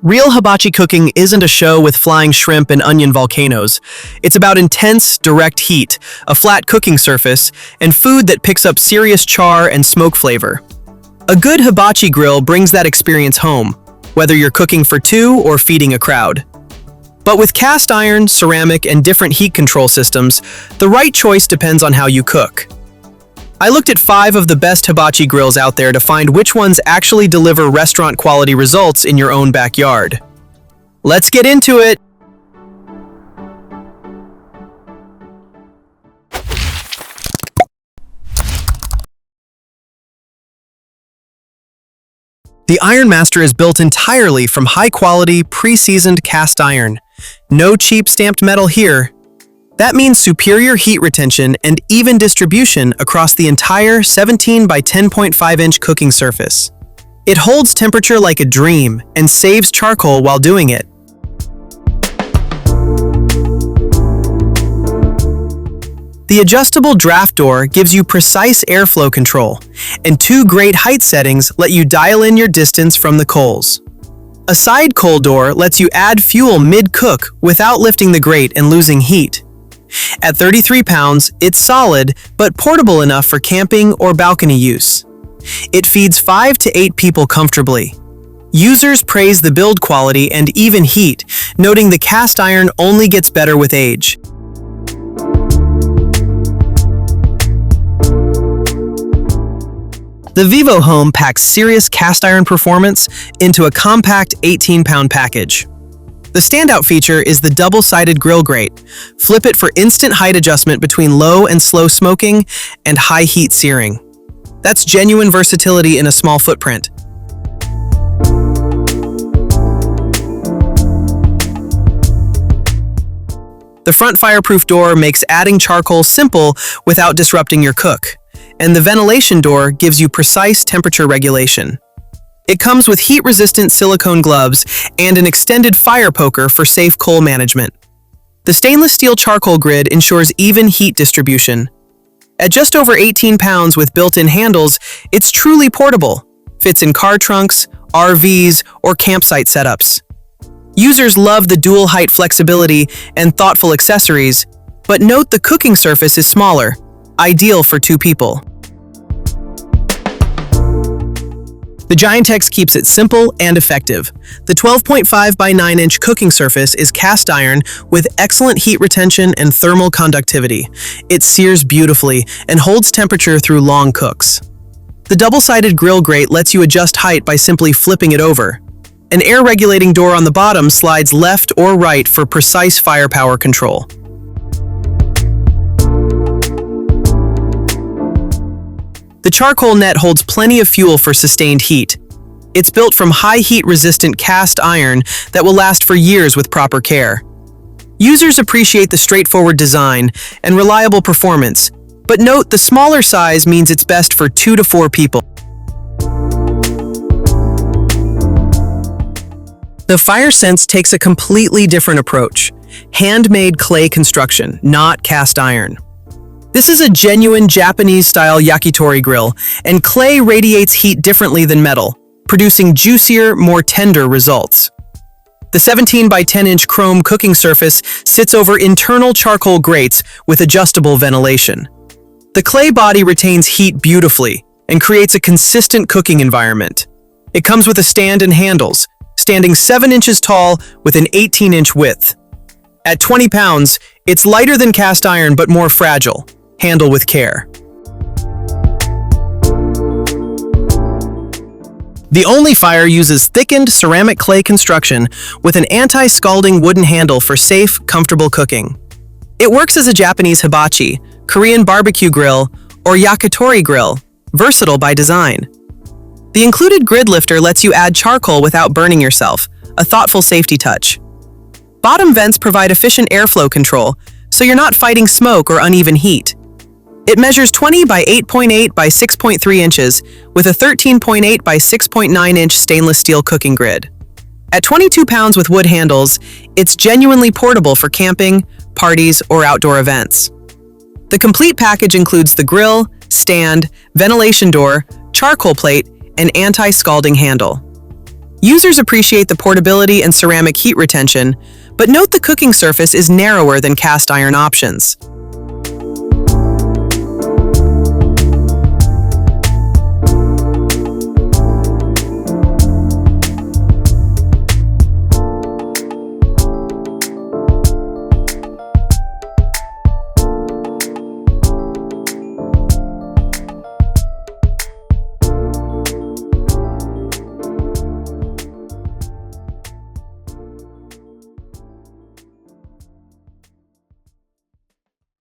Real hibachi cooking isn't a show with flying shrimp and onion volcanoes. It's about intense, direct heat, a flat cooking surface, and food that picks up serious char and smoke flavor. A good hibachi grill brings that experience home, whether you're cooking for two or feeding a crowd. But with cast iron, ceramic, and different heat control systems, the right choice depends on how you cook. I looked at 5 of the best hibachi grills out there to find which ones actually deliver restaurant-quality results in your own backyard. Let's get into it! The IronMaster is built entirely from high-quality, pre-seasoned cast iron. No cheap stamped metal here. That means superior heat retention and even distribution across the entire 17 by 10.5 inch cooking surface. It holds temperature like a dream and saves charcoal while doing it. The adjustable draft door gives you precise airflow control, and 2 great height settings let you dial in your distance from the coals. A side coal door lets you add fuel mid-cook without lifting the grate and losing heat. At 33 pounds, it's solid but portable enough for camping or balcony use. It feeds 5 to 8 people comfortably. Users praise the build quality and even heat, noting the cast iron only gets better with age. The Vivohome packs serious cast iron performance into a compact 18-pound package. The standout feature is the double-sided grill grate. Flip it for instant height adjustment between low and slow smoking and high heat searing. That's genuine versatility in a small footprint. The front fireproof door makes adding charcoal simple without disrupting your cook, and the ventilation door gives you precise temperature regulation. It comes with heat-resistant silicone gloves and an extended fire poker for safe coal management. The stainless steel charcoal grid ensures even heat distribution. At just over 18 pounds with built-in handles, it's truly portable. Fits in car trunks, RVs, or campsite setups. Users love the dual-height flexibility and thoughtful accessories, but note the cooking surface is smaller, ideal for 2 people. The Giantex keeps it simple and effective. The 12.5 by 9 inch cooking surface is cast iron with excellent heat retention and thermal conductivity. It sears beautifully and holds temperature through long cooks. The double-sided grill grate lets you adjust height by simply flipping it over. An air-regulating door on the bottom slides left or right for precise firepower control. The charcoal net holds plenty of fuel for sustained heat. It's built from high heat-resistant cast iron that will last for years with proper care. Users appreciate the straightforward design and reliable performance, but note the smaller size means it's best for 2 to 4 people. The FireSense takes a completely different approach. Handmade clay construction, not cast iron. This is a genuine Japanese-style yakitori grill, and clay radiates heat differently than metal, producing juicier, more tender results. The 17 by 10 inch chrome cooking surface sits over internal charcoal grates with adjustable ventilation. The clay body retains heat beautifully and creates a consistent cooking environment. It comes with a stand and handles, standing 7 inches tall with an 18-inch width. At 20 pounds, it's lighter than cast iron but more fragile. Handle with care. The ONLYFIRE uses thickened ceramic clay construction with an anti-scalding wooden handle for safe, comfortable cooking. It works as a Japanese hibachi, Korean barbecue grill, or Yakitori grill, versatile by design. The included grid lifter lets you add charcoal without burning yourself, a thoughtful safety touch. Bottom vents provide efficient airflow control, so you're not fighting smoke or uneven heat. It measures 20 by 8.8 by 6.3 inches with a 13.8 by 6.9 inch stainless steel cooking grid. At 22 pounds with wood handles, it's genuinely portable for camping, parties, or outdoor events. The complete package includes the grill, stand, ventilation door, charcoal plate, and anti-scalding handle. Users appreciate the portability and ceramic heat retention, but note the cooking surface is narrower than cast iron options.